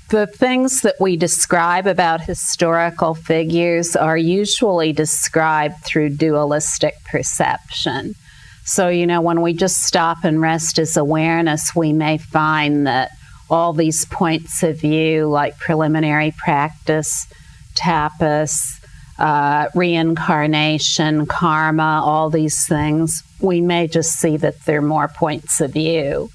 The things that we describe about historical figures are usually described through dualistic perception. So, when we just stop and rest as awareness, we may find that all these points of view, like preliminary practice, tapas, reincarnation, karma, all these things, we may just see that they're more points of view.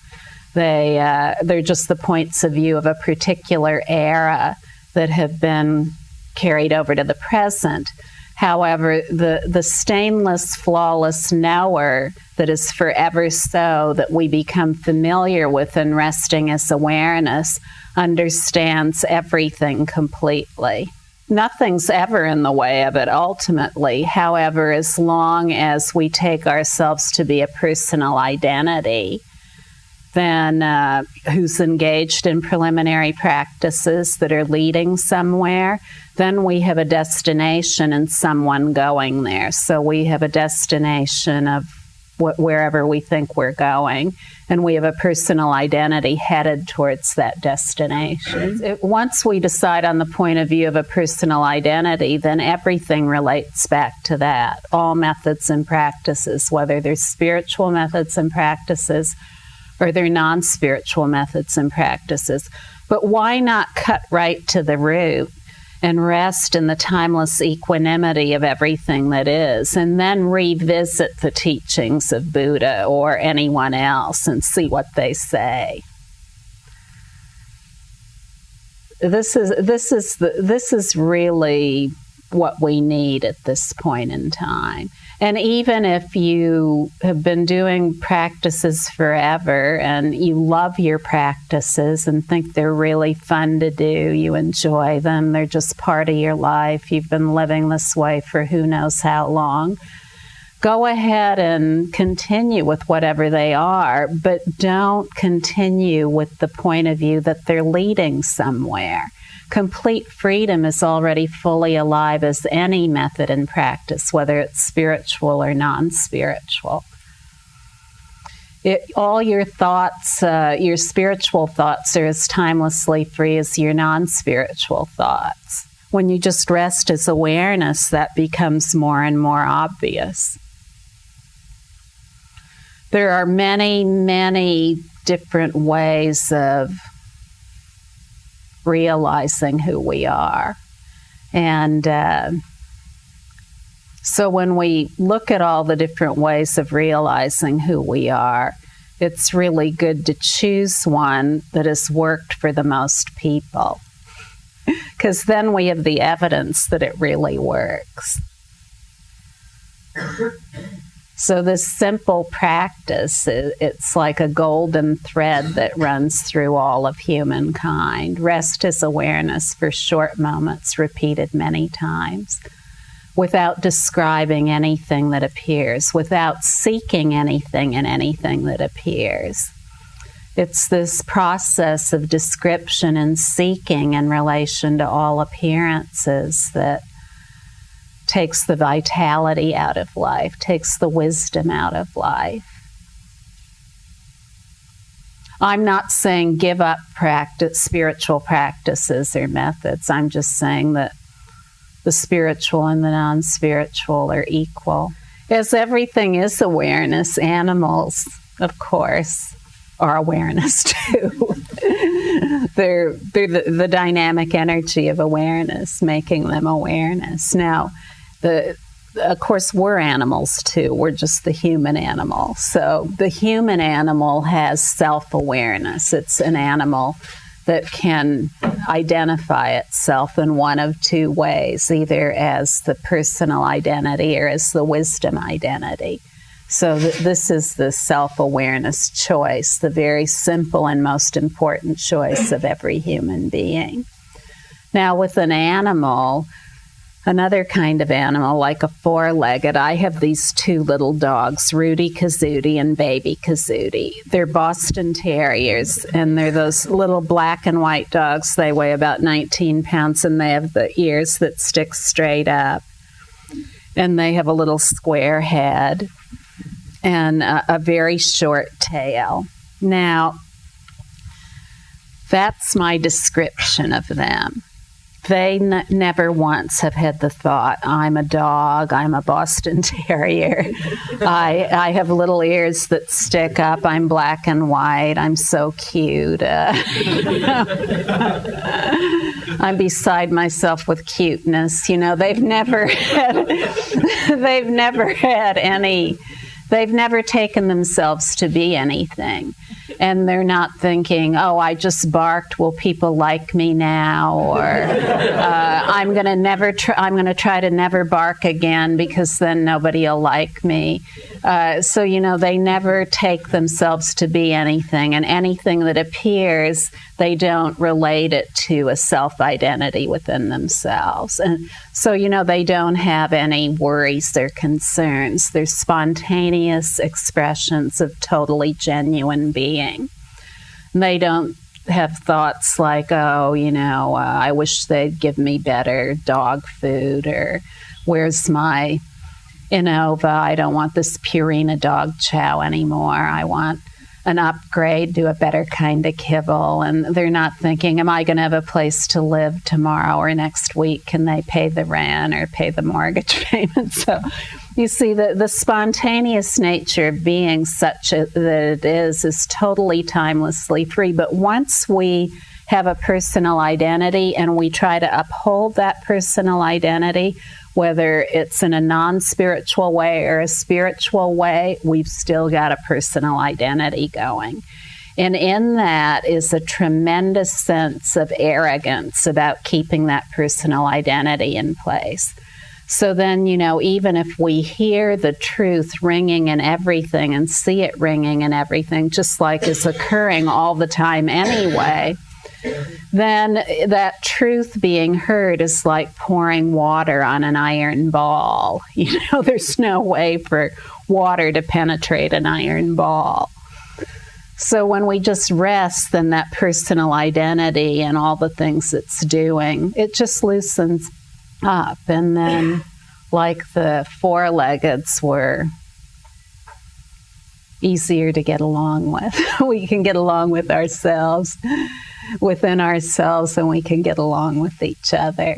They're just the points of view of a particular era that have been carried over to the present. However, the stainless, flawless knower that is forever so, that we become familiar with in resting as awareness, understands everything completely. Nothing's ever in the way of it, ultimately. However, as long as we take ourselves to be a personal identity, then who's engaged in preliminary practices that are leading somewhere, then we have a destination and someone going there. So we have a destination of wherever we think we're going, and we have a personal identity headed towards that destination. Once we decide on the point of view of a personal identity, then everything relates back to that. All methods and practices, whether they're spiritual methods and practices or they're non-spiritual methods and practices. But why not cut right to the root and rest in the timeless equanimity of everything that is, and then revisit the teachings of Buddha or anyone else and see what they say? This is really what we need at this point in time. And even if you have been doing practices forever and you love your practices and think they're really fun to do, you enjoy them, they're just part of your life, you've been living this way for who knows how long, go ahead and continue with whatever they are, but don't continue with the point of view that they're leading somewhere. Complete freedom is already fully alive as any method and practice, whether it's spiritual or non-spiritual. All your thoughts, your spiritual thoughts, are as timelessly free as your non-spiritual thoughts. When you just rest as awareness, that becomes more and more obvious. There are many, many different ways of realizing who we are. And so when we look at all the different ways of realizing who we are, it's really good to choose one that has worked for the most people, because then we have the evidence that it really works. So this simple practice, it's like a golden thread that runs through all of humankind. Rest is awareness for short moments, repeated many times, without describing anything that appears, without seeking anything in anything that appears. It's this process of description and seeking in relation to all appearances that takes the vitality out of life, takes the wisdom out of life. I'm not saying give up spiritual practices or methods. I'm just saying that the spiritual and the non-spiritual are equal. As everything is awareness, animals, of course, are awareness too. They're the dynamic energy of awareness, making them awareness. Now, of course, we're animals too. We're just the human animal. So the human animal has self-awareness. It's an animal that can identify itself in one of two ways, either as the personal identity or as the wisdom identity. So this is the self-awareness choice, the very simple and most important choice of every human being. Now, with an animal, another kind of animal, like a four-legged, I have these two little dogs, Rudy Kazootie and Baby Kazootie. They're Boston Terriers, and they're those little black and white dogs. They weigh about 19 pounds, and they have the ears that stick straight up. And they have a little square head and a very short tail. Now, That's my description of them. They never once have had the thought, I'm a dog, I'm a Boston Terrier, I have little ears that stick up, I'm black and white, I'm so cute. I'm beside myself with cuteness. You know, they've never taken themselves to be anything. And they're not thinking, oh, I just barked, will people like me now? Or I'm going to try to never bark again because then nobody will like me. So, you know, they never take themselves to be anything. And anything that appears, they don't relate it to a self-identity within themselves. And so, you know, they don't have any worries or concerns. They're spontaneous expressions of totally genuine being. They don't have thoughts like, oh, you know, I wish they'd give me better dog food, or where's my Innova? I don't want this Purina dog chow anymore. I want an upgrade to a better kind of kibble. And they're not thinking, am I going to have a place to live tomorrow or next week? Can they pay the rent or pay the mortgage payment? So you see, the spontaneous nature of being such that it is totally timelessly free. But once we have a personal identity and we try to uphold that personal identity, whether it's in a non-spiritual way or a spiritual way, we've still got a personal identity going. And in that is a tremendous sense of arrogance about keeping that personal identity in place. So then, you know, even if we hear the truth ringing in everything and see it ringing in everything, just like it's occurring all the time anyway, then that truth being heard is like pouring water on an iron ball. You know, there's no way for water to penetrate an iron ball. So when we just rest, then that personal identity and all the things it's doing, it just loosens up. And then, like the four-leggeds were easier to get along with. We can get along with ourselves, within ourselves, and we can get along with each other.